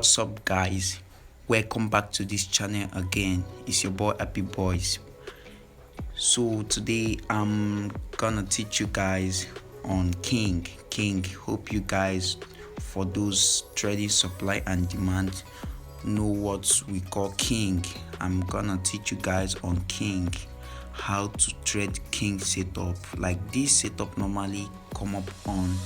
What's up, guys? Welcome back to this channel again. It's your boy Happy Boys. So today I'm gonna teach you guys on Kink. Hope you guys, for those trading supply and demand, know what we call Kink. I'm gonna teach you guys on Kink, how to trade Kink setup. Like this setup normally come up on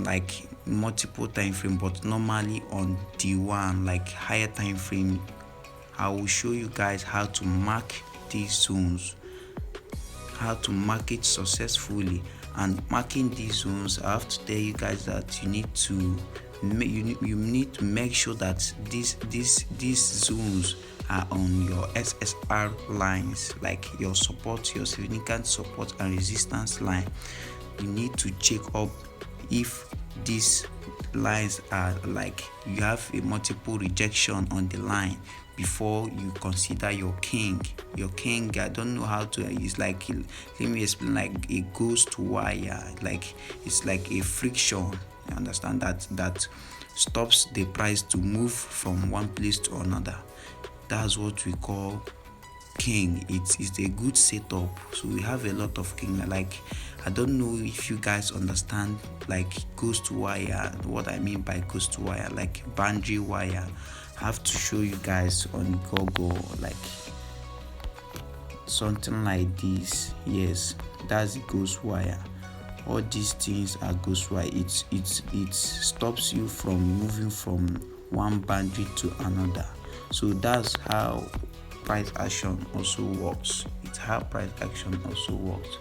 like multiple time frame, but normally on D1, like higher time frame. I will show you guys how to mark these zones, how to mark it successfully. And marking these zones, I have to tell you guys that you need to make sure that these zones are on your SSR lines, like your support, your significant support and resistance line. You need to check up if these lines are like you have a multiple rejection on the line before you consider your Kink. I don't know how to, it's like, let me explain, like it goes to wire, like it's like a friction, you understand, that stops the price to move from one place to another. That's what we call Kink. It's a good setup. So we have a lot of Kink. Like, I don't know if you guys understand like ghost wire, what I mean by ghost wire, like boundary wire. I have to show you guys on Google, like something like this. Yes, that's the ghost wire. All these things are ghost wire. It stops you from moving from one boundary to another. So that's how price action also works. It's how price action also works.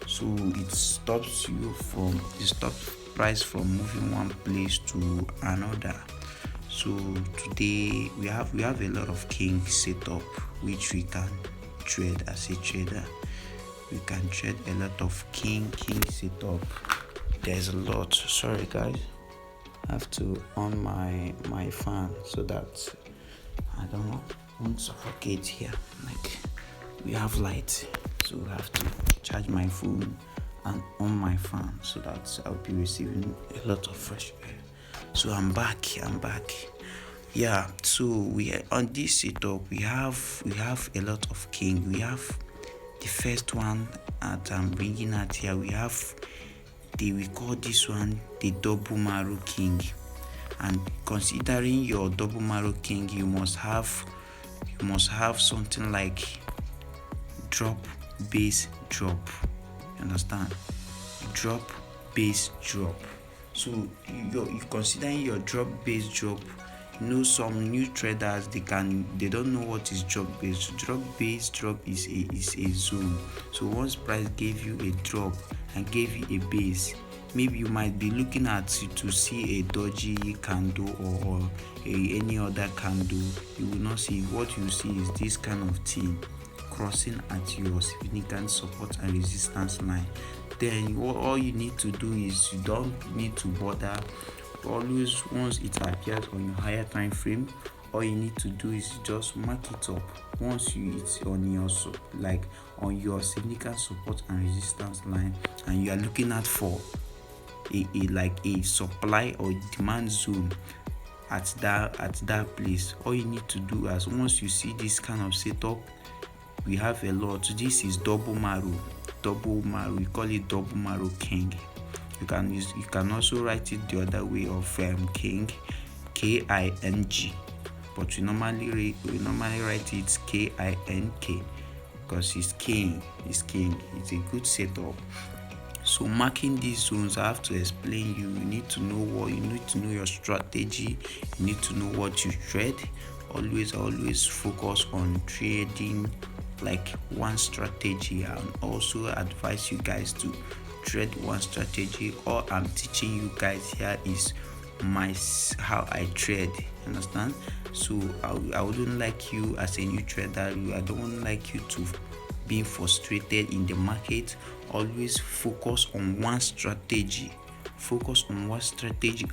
So it stops price from moving one place to another. So today we have a lot of Kink setup which we can trade as a trader. We can trade a lot of Kink setup. There's a lot. Sorry guys, I have to on my fan so that I won't suffocate here. Like, we have light, so I have to charge my phone and on my fan so that I'll be receiving a lot of fresh air. So I'm back. Yeah, so we are on this setup. We have a lot of Kink. We have the first one that I'm bringing out here. We call this one the double maru Kink. And considering your double maru Kink, you must have something like drop base drop. You understand? Drop base drop. So you considering your drop base drop. You know, some new traders, they don't know what is drop base. Drop base drop is a zone. So once price gave you a drop and gave you a base, maybe you might be looking at to see a Doji candle or any other candle. You will not see. What you see is this kind of thing crossing at your significant support and resistance line. Then all you need to do is, you don't need to bother. Always, once it appears on your higher time frame, all you need to do is just mark it up. Once it's on your significant support and resistance line, and you are looking at for a supply or demand zone at that place, all you need to do is, once you see this kind of setup, we have a lot. This is double maru. We call it double maru Kink. You can also write it the other way of Kink, K-I-N-G, but we normally write it K-I-N-K because it's Kink. It's a good setup. So marking these zones, I have to explain you need to know your strategy. You need to know what you trade. Always focus on trading like one strategy. And also advise you guys to trade one strategy. All I'm teaching you guys here is how I trade. Understand? So I wouldn't like you as a new trader. I don't like you to being frustrated in the market. Always focus on one strategy.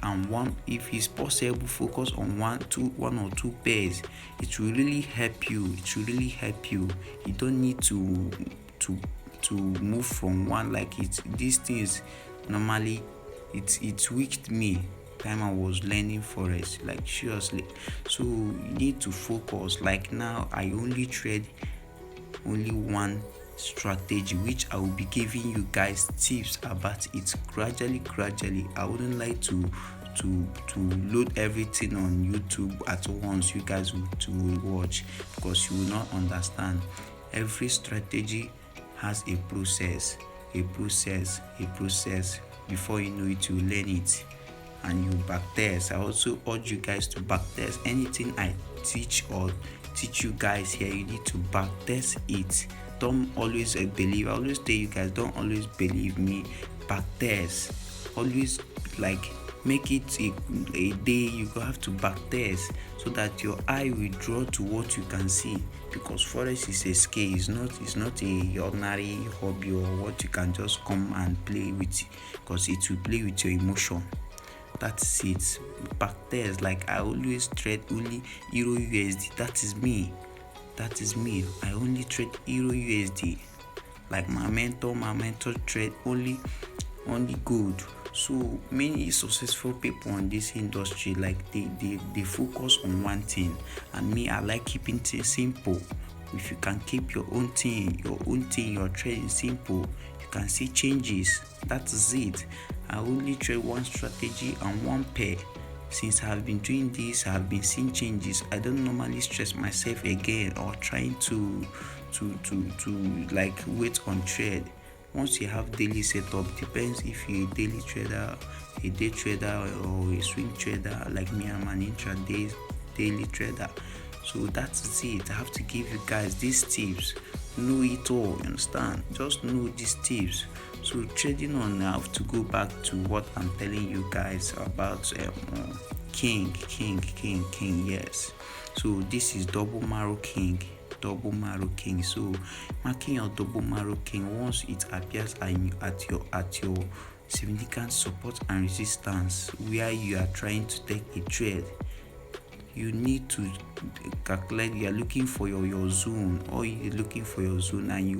And one, if it's possible, focus on one or two pairs. It will really help you. You don't need to move from one. Like these things normally, it's weak me. time I was learning forex, like seriously. So you need to focus. Like now I only trade only one strategy, which I will be giving you guys tips about it gradually. I wouldn't like to load everything on YouTube at once. You guys will watch, because you will not understand. Every strategy has a process before you know it, you learn it and you backtest. I also urge you guys to backtest anything I teach you guys here. You need to backtest it. Don't always believe. I always tell you guys, don't always believe me. Backtest. Always like make it a day you have to backtest, so that your eye will draw to what you can see. Because forex is a skill. It's not a ordinary hobby or what you can just come and play with, because it will play with your emotion. That's it. Backtest. Like I always trade only Euro USD. That is me. I only trade Euro USD. Like my mentor trade only gold. So many successful people in this industry, like they focus on one thing, and me, I like keeping things simple. If you can keep your own thing, your trading simple, you can see changes. That is it. I only trade one strategy and one pair. Since I have been doing this, I have been seeing changes. I don't normally stress myself again or trying to like wait on trade. Once you have daily setup, depends if you're a daily trader, a day trader, or a swing trader. Like me, I'm an intraday daily trader. So that's it. I have to give you guys these tips. Know it all, you understand? Just know these tips. So trading on, I have to go back to what I'm telling you guys about Kink. Yes. So this is double maru King. So marking your double maru King, once it appears at your significant support and resistance where you are trying to take a trade, you need to calculate. You are looking for your zone, or you're looking for your zone, and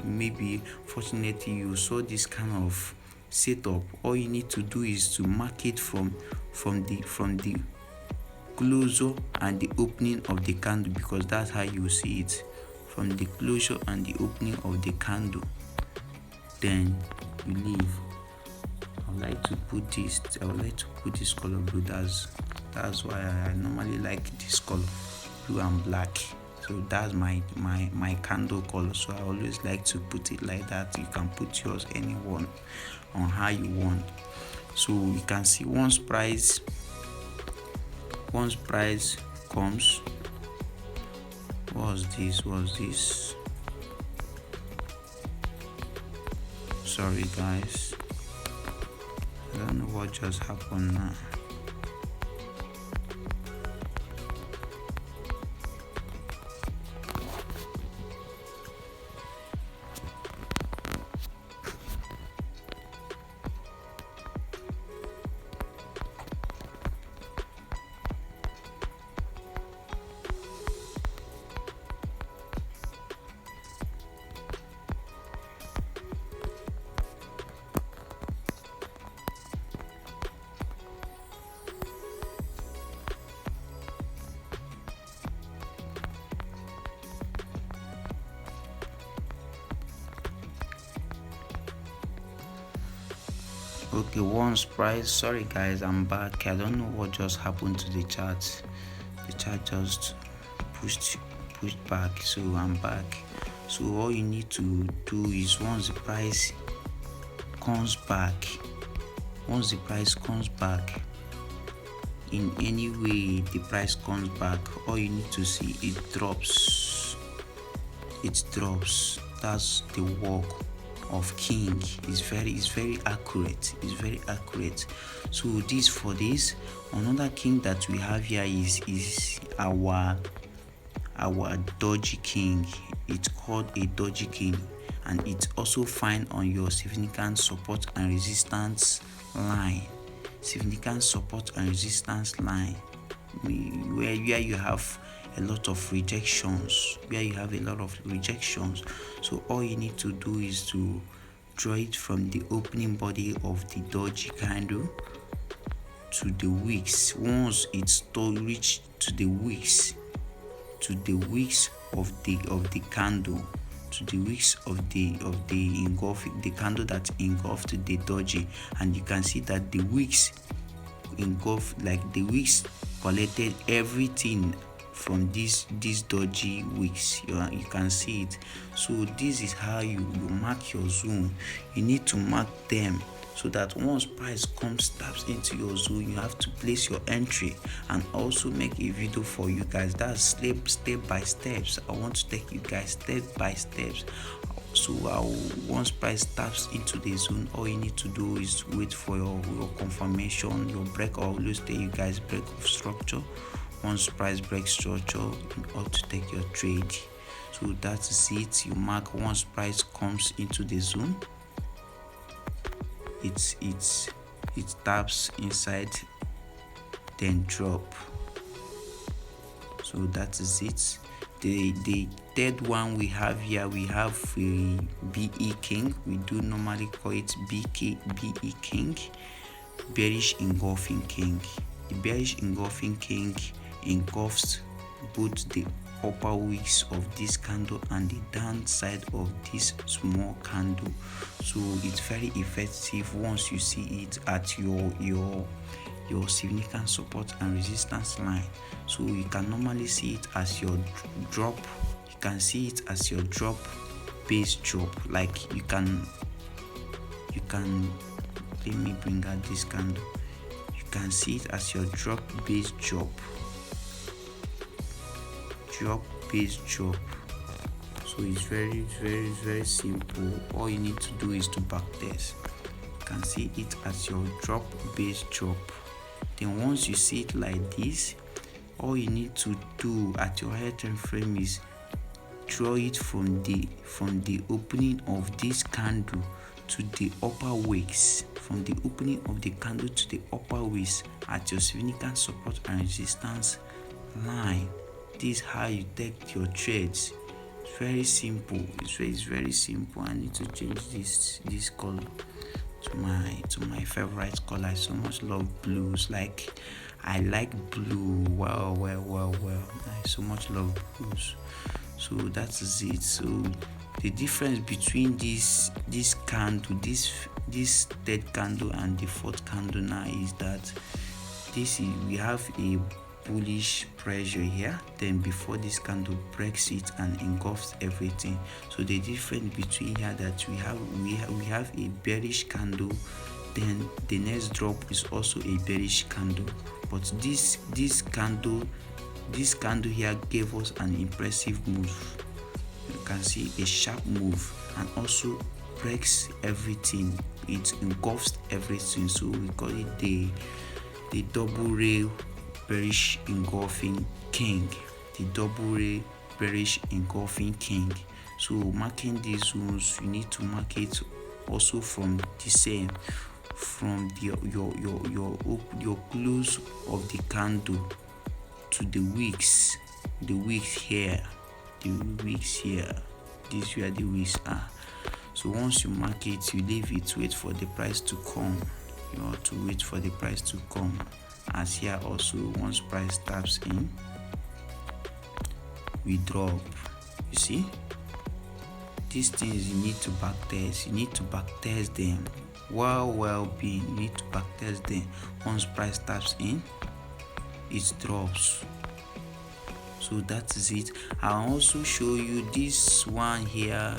maybe fortunately you saw this kind of setup. All you need to do is to mark it from the closure and the opening of the candle, because that's how you see it, from the closure and the opening of the candle. Then you leave. I would like to put this color blue. That's why I normally like this color, blue and black. So that's my candle color. So I always like to put it like that. You can put yours anyone on how you want. So you can see once price comes. What's this? Sorry guys, I don't know what just happened now. Okay, once price. Sorry guys, I'm back. I don't know what just happened to the chart. The chart just pushed back. So I'm back. So all you need to do is once the price comes back, in any way the price comes back, all you need to see, it drops. That's the work of King. Is very accurate. So this another King that we have here is our Doji King. It's called a Doji King, and it's also found on your significant support and resistance line. Where you have a lot of rejections. So all you need to do is to draw it from the opening body of the Doji candle. to the wicks. Once it's reach to the wicks of the candle, to the wicks of the engulfing, the candle that engulfed the doji, and you can see that the wicks engulf, like the wicks collected everything from this doji wicks. You can see it. So this is how you mark your zone. You need to mark them so that once price taps into your zone, you have to place your entry and also make a video for you guys. That's step by steps. I want to take you guys step by steps. So once price taps into the zone, all you need to do is wait for your confirmation, your break. I always tell you guys, break of structure. Once price breaks structure, you ought to take your trade. So that is it. You mark once price comes into the zone, it taps inside, then drop. So that is it. The third one we have here, we have a BE King. We do normally call it BE King, bearish engulfing king. The bearish engulfing king engulfs both the upper wicks of this candle and the downside of this small candle. So it's very effective once you see it at your significant support and resistance line. So you can normally see it as your drop. You can see it as your drop base drop. Like you can let me bring out this candle. You can see it as your drop base drop. Base drop. So it's very simple. All you need to do is to backtest. You can see it as your drop base drop. Then once you see it like this, all you need to do at your higher time frame is draw it from the opening of this candle to the upper wicks, from the opening of the candle to the upper wicks at your significant support and resistance line. This is how you take your trades. It's very simple. It's very simple. I need to change this color to my favorite color. I so much love blues. Like I like blue. Well. I so much love blues. So that is it. So the difference between this candle, this third candle and the fourth candle now is that we have a bullish pressure here, then before this candle breaks it and engulfs everything. So the difference between here that we have a bearish candle, then the next drop is also a bearish candle, but this candle here gave us an impressive move. You can see a sharp move and also breaks everything. It engulfs everything. So we call it the double ray bearish engulfing king. The double ray bearish engulfing king. So marking these zones, you need to mark it also from the same, from your close of the candle to the wicks here. This is where the wicks are. So once you mark it, you leave it, wait for the price to come. You have to wait for the price to come. As here also, once price taps in, we drop. You see, these things you need to backtest. You need to backtest them. Well-being, you need to backtest them. Once price taps in, it drops. So that is it. I'll also show you this one here.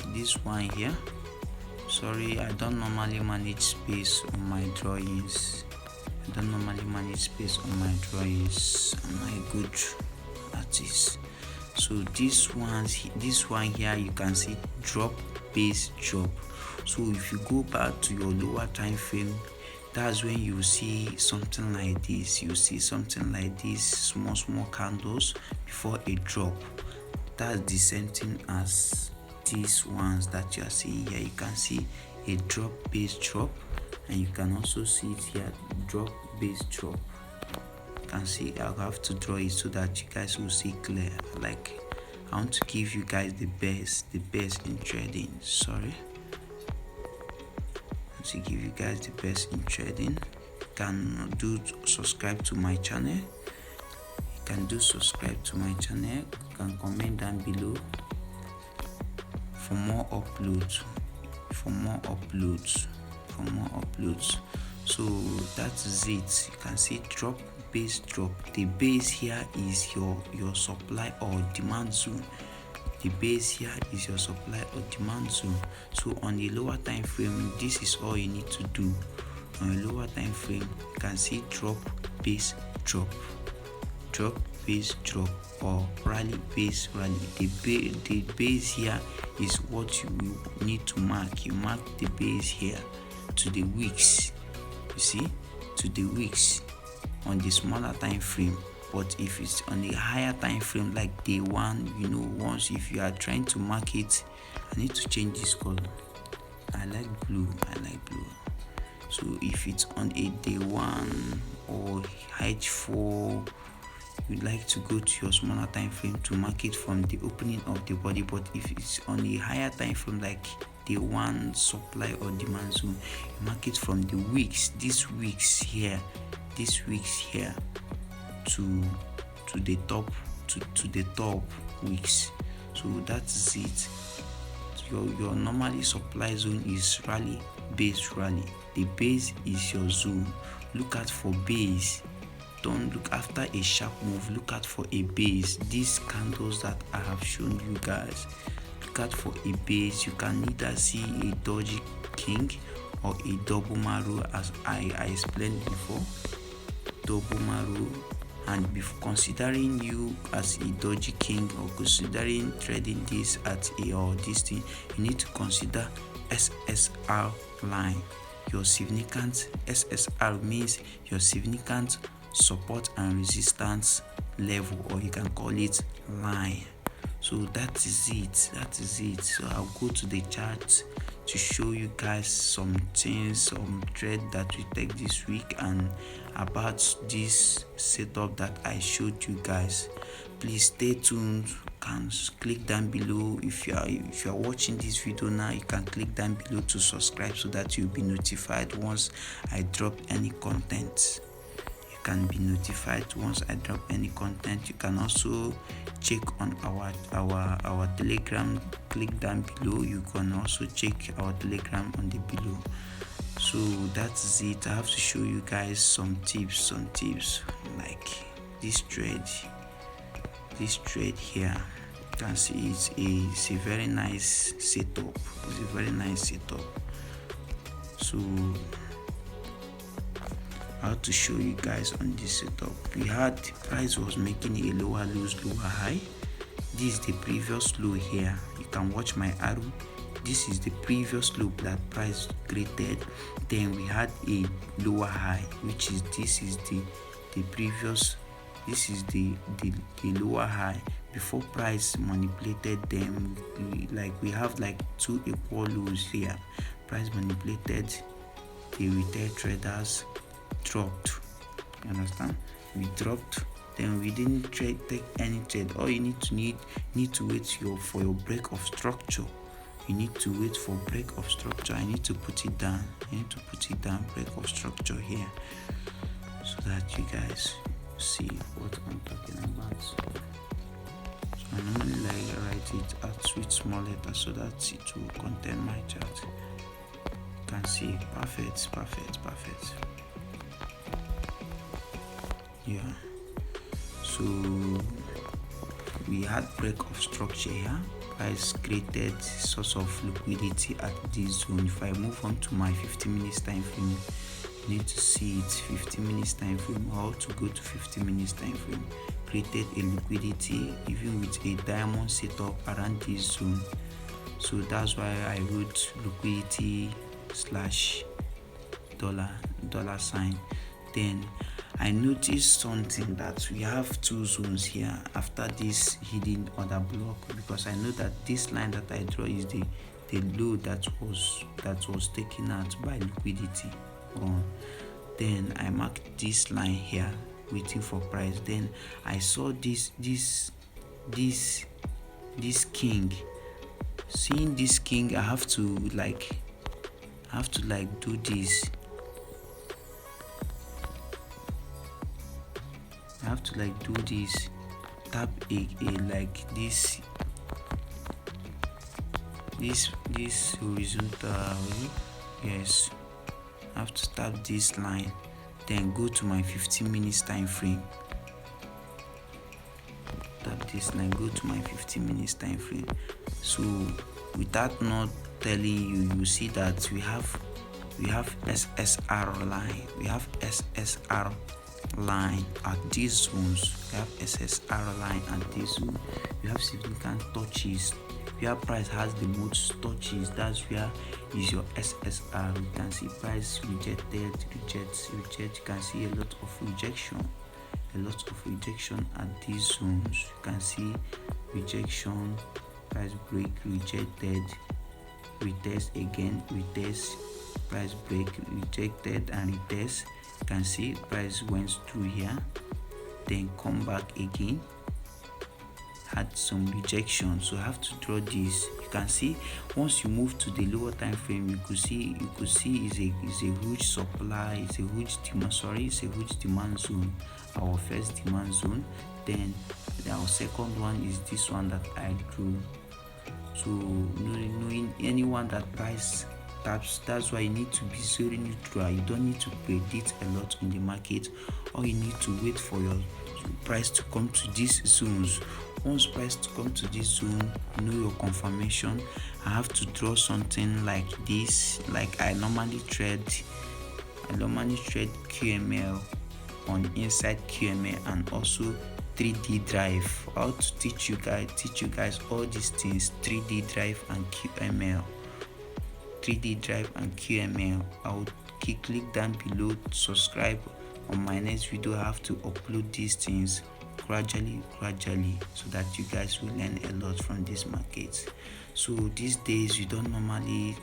Sorry, I don't normally manage space on my drawings. I'm not a good artist. So this one here, you can see drop base drop. So if you go back to your lower time frame, that's when you see something like this. You see something like this, small candles before a drop. That's the same thing as these ones that you are seeing here. You can see a drop base drop, and you can also see it here, drop base drop. You can see I'll have to draw it so that you guys will see clear. Like I want to give you guys the best in trading. Sorry. To give you guys the best in trading. You can do subscribe to my channel. You can do subscribe to my channel. You can comment down below for more uploads. So that is it. You can see drop, base, drop. The base here is your supply or demand zone. The base here is your supply or demand zone. So on the lower time frame, this is all you need to do. On a lower time frame, you can see drop, base, drop, drop, base, drop, or rally, base, rally. The base here is what you will need to mark. You mark the base here to the wicks. You see, to the wicks on the smaller time frame. But if it's on a higher time frame like day one, once if you are trying to mark it, I need to change this color. I like blue. So if it's on a day one or H4, you'd like to go to your smaller time frame to mark it from the opening of the body. But if it's on a higher time frame like day one supply or demand zone, you mark it from the wicks, these wicks here to the top wicks. So that's it. Your normally supply zone is rally, base, rally. The base is your zone. Look out for base. Don't look after a sharp move. Look out for a base. These candles that I have shown you guys, look out for a base. You can either see a Doji Kink or a double maru, as I explained before. Double maru. And before considering you as a Doji King or considering trading this at a or this thing, you need to consider SSR line. Your significant SSR means your significant support and resistance level, or you can call it line. So that is it. So I'll go to the chart to show you guys some things, some trade that we take this week and about this setup that I showed you guys. Please stay tuned. You can click down below. If you are watching this video now, you can click down below to subscribe so that you'll be notified once I drop any content. You can be notified once I drop any content. You can also check on our Telegram. Click down below. You can also check our Telegram on the below. So that's it. I have to show you guys some tips like this trade here. You can see it's a very nice setup. So I have to show you guys on this setup. We had the price was making a lower lows, lower high. This is the previous low here. You can watch my arrow. This is the previous low that price created. Then we had a lower high, which is this is the lower high before price manipulated them. We have like two equal lows here. Price manipulated, the retail traders dropped. You understand? We dropped, then we didn't take any trade. All you need to wait for your break of structure. You need to wait for break of structure. I need to put it down. Break of structure here, so that you guys see what I'm talking about. So I normally write it at with small letters so that it will contain my chart. You can see perfect. Yeah. So we had break of structure here. Price created source of liquidity at this zone. If I move on to my 50 minutes time frame, you need to see it 50 minutes time frame. How to go to 50 minutes time frame. Created a liquidity even with a diamond setup around this zone. So that's why I wrote liquidity / dollar sign. Then I noticed something, that we have two zones here after this hidden order block, because I know that this line that I draw is the low that was taken out by liquidity. Then I marked this line here waiting for price. Then I saw this king. Seeing this king, I have to do this. have to like do this, tap a like this horizontal, yes, I have to tap this line, then go to my 15 minutes time frame. Tap this line, go to my 15 minutes time frame. So without not telling you, you see that we have SSR line. We have SSR line at these zones. We have SSR line at this zone. We have significant touches. Where price has the most touches, that's where is your SSR. You can see price rejected, reject. You can see a lot of rejection at these zones. You can see rejection, price break, rejected, retest again, retest, price break, rejected and retest. You can see price went through here, then come back again, had some rejection. So I have to draw this. You can see once you move to the lower time frame, you could see is a huge supply, it's a huge demand zone. Our first demand zone, then our second one is this one that I drew. So knowing anyone that price taps, that's why you need to be very neutral. You don't need to predict a lot in the market, or you need to wait for your price to come to these zones. Once price to come to this zone, know your confirmation. I have to draw something like this, like I normally trade QML on inside QML and also 3D drive. How to teach you guys all these things, 3D drive and QML. 3D drive and QML. I will click down below to subscribe. On my next video, I have to upload these things gradually, so that you guys will learn a lot from this market. So these days, you don't normally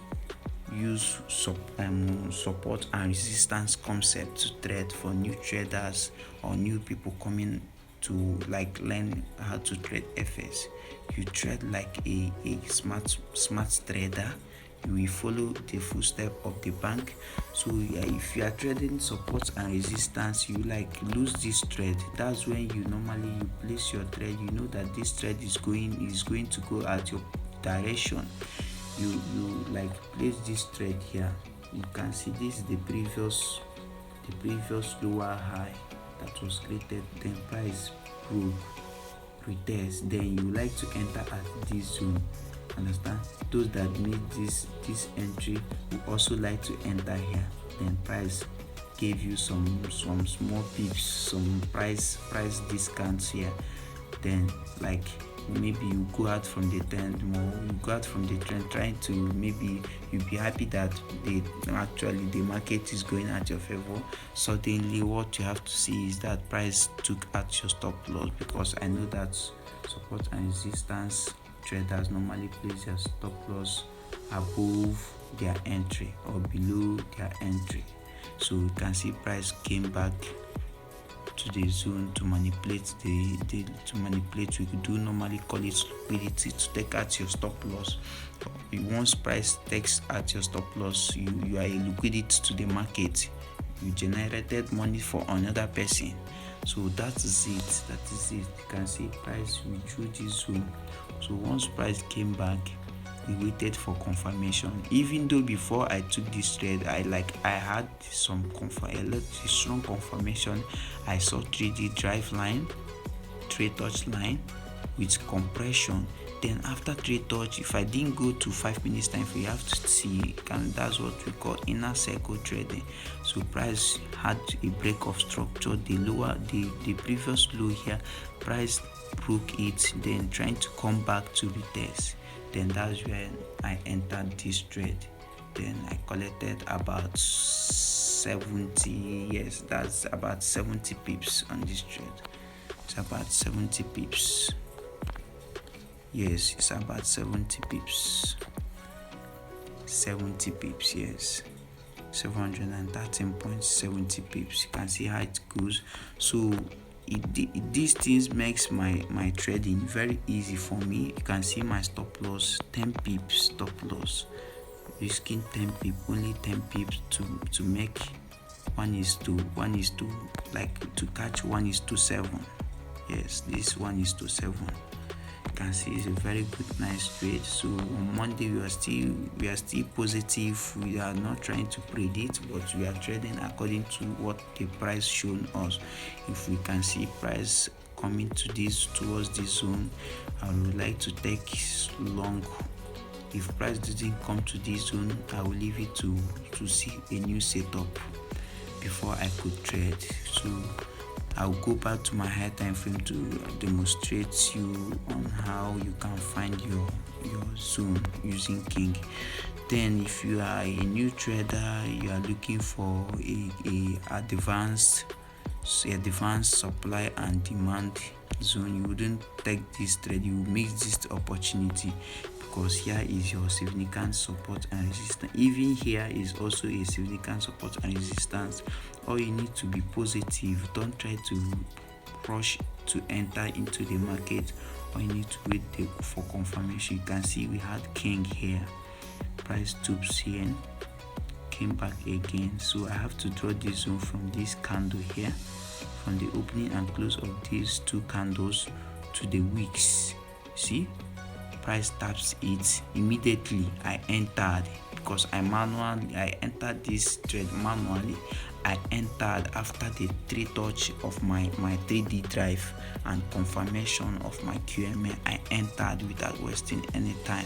use support and resistance concept to trade for new traders or new people coming to like learn how to trade FS. You trade like a smart trader. You will follow the footstep of the bank. So if you are trading support and resistance, you like lose this trade. That's when you place your trade. You know that this trade is going to go at your direction. You like place this trade here. You can see this is the previous lower high that was created. Then price broke, retest. Then you like to enter at this zone. Understand? Those that need this entry will also like to enter here. Then price gave you some small pips, some price discounts here. Then like maybe you go out from the trend trying to, maybe you'll be happy that the market is going at your favor. Suddenly what you have to see is that price took out your stop loss, because I know that support and resistance traders normally place their stop loss above their entry or below their entry. So you can see price came back to the zone to manipulate we do normally call it liquidity, to take out your stop loss. Once price takes out your stop loss, you are a liquidity to the market. You generated money for another person. So that is it. You can see price withdrew this zone. So once price came back, we waited for confirmation. Even though before I took this trade, I had some strong confirmation. I saw 3D drive line, trade touch line with compression. Then after trade touch, if I didn't go to 5 minutes time frame, you have to see, and that's what we call inner circle trading. So price had a break of structure. The previous low here, price broke it, then trying to come back to retest. Then that's when I entered this trade. Then I collected about 70, yes, that's about 70 pips on this trade. It's about 70 pips. Yes, it's about 70 pips. 70 pips, yes. 713.70 pips. You can see how it goes. So these things makes my trading very easy for me. You can see my stop loss, 10 pips stop loss. Risking 10 pips, only 10 pips to make 1:1 like to catch 1:7. Yes, this 1:7. You can see it's a very good, nice trade. So on Monday we are still positive. We are not trying to predict, but we are trading according to what the price shown us. If we can see price coming towards this zone, I would like to take long. If price doesn't come to this zone, I will leave it to see a new setup before I could trade. So I'll go back to my high time frame to demonstrate you on how you can find your zone using Kink. Then if you are a new trader, you are looking for a advanced supply and demand zone, you wouldn't take this trade, you will miss this opportunity, because here is your significant support and resistance. Even here is also a significant support and resistance. All you need to be positive. Don't try to rush to enter into the market, or you need to wait for confirmation. You can see we had Kink here, price tubes here, came back again. So I have to draw this zone from this candle here, from the opening and close of these two candles to the wicks. See, price taps it immediately. I entered because I entered this trade manually. I entered after the 3 touch of my 3D drive and confirmation of my QMA. I entered without wasting any time.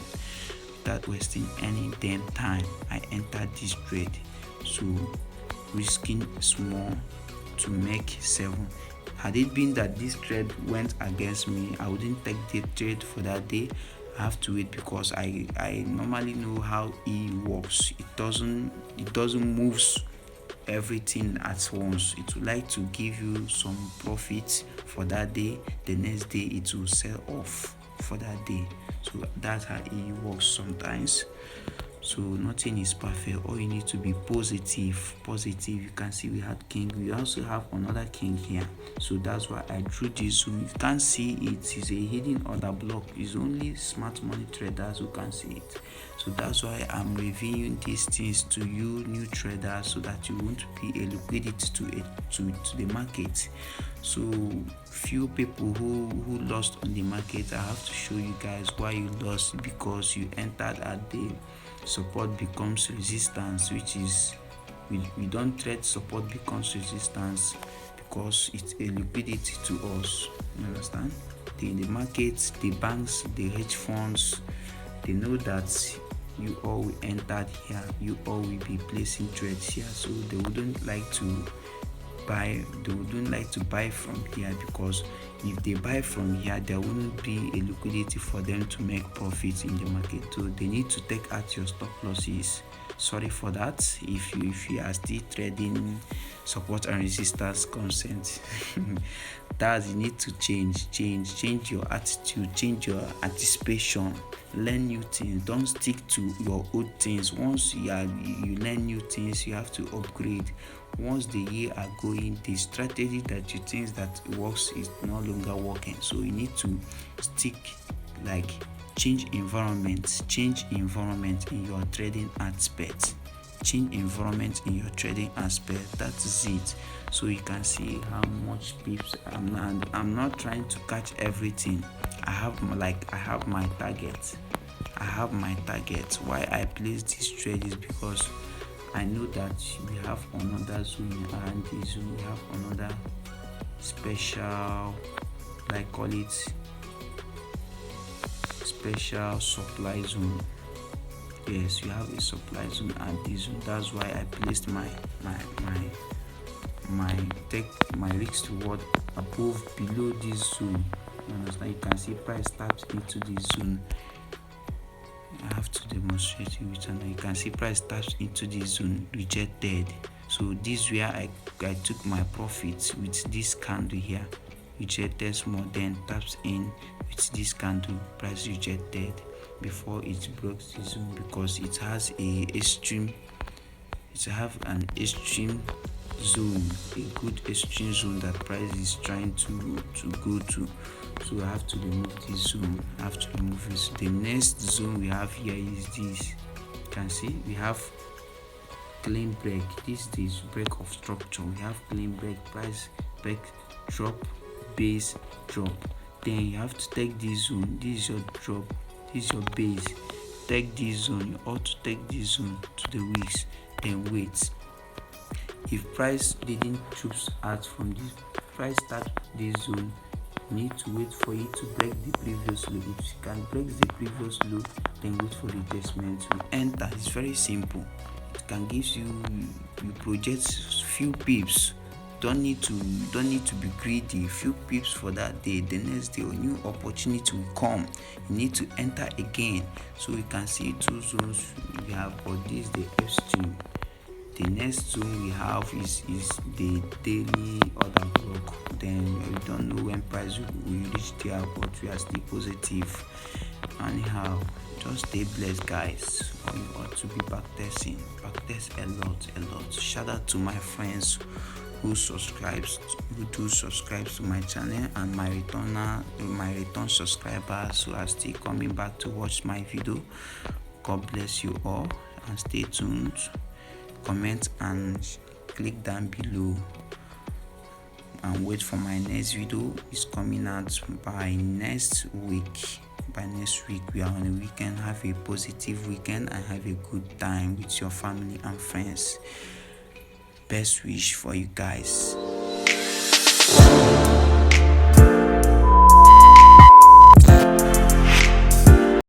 Without wasting any damn time, I entered this trade. So risking small to make 7. Had it been that this trade went against me, I wouldn't take the trade for that day. I have to wait because I normally know how it works. It doesn't move everything at once. It will like to give you some profit for that day. The next day it will sell off for that day. So that's how it works sometimes. So nothing is perfect. All you need to be positive. You can see we had Kink. We also have another Kink here. So that's why I drew this. So you can't see it is a hidden order block. It's only smart money traders who can see it. So that's why I'm reviewing these things to you new traders, so that you won't be a liquidity to the market. So few people who lost on the market, I have to show you guys why you lost, because you entered at the support becomes resistance, which is we don't trade support becomes resistance because it's a liquidity to us. You understand? The markets, the banks, the hedge funds, they know that you all will enter here, you all will be placing trades here, so they wouldn't like to buy from here, because if they buy from here, there wouldn't be a liquidity for them to make profits in the market. So they need to take out your stop losses. Sorry for that. If you are still trading support and resistance consent, that you need to change your attitude, change your anticipation, learn new things. Don't stick to your old things. Once you learn new things, you have to upgrade. Once the year are going, the strategy that you think that works is no longer working. So you need to stick, like change environment in your trading aspect. Change environment in your trading aspect. That is it. So you can see how much pips. I'm not trying to catch everything. I have my target. Why I place this trade is because I know that we have another zone, and this zone we have another special, like call it special supply zone. Yes, you have a supply zone and this zone. That's why I placed my risk reward above below this zone. You understand? You can see price taps into this zone. I have to demonstrate you, and you can see price taps into this zone, rejected. So this where I took my profits with this candle here, rejected small, then taps in with this candle, price rejected before it broke the zone, because it has an extreme zone, a good extreme zone that price is trying to go to. So I have to remove this zone. The next zone we have here is this. You can see we have clean break. This is break of structure. We have clean break, price break, drop, base, drop. Then you have to take this zone. This is your drop, this is your base. Take this zone. You ought to take this zone to the wicks, then wait. If price didn't choose out from this, price start this zone, you need to wait for it to break the previous low. If you can break the previous low, then wait for the retracement to enter. It's very simple. It can give you project few pips. Don't need to be greedy. Few pips for that day. The next day a new opportunity will come. You need to enter again. So we can see two zones we have, but this is the extreme. The next zone we have is the daily order block. Then we don't know when price will reach there, but we are still positive. Anyhow, just stay blessed, guys. Or you ought to be backtesting a lot. Shout out to my friends who do subscribe to my channel, and my return subscribers who are still coming back to watch my video. God bless you all, and stay tuned. Comment and click down below and wait for my next video. It's coming out by next week. We are on a weekend. Have a positive weekend and have a good time with your family and friends. Best wish for you guys.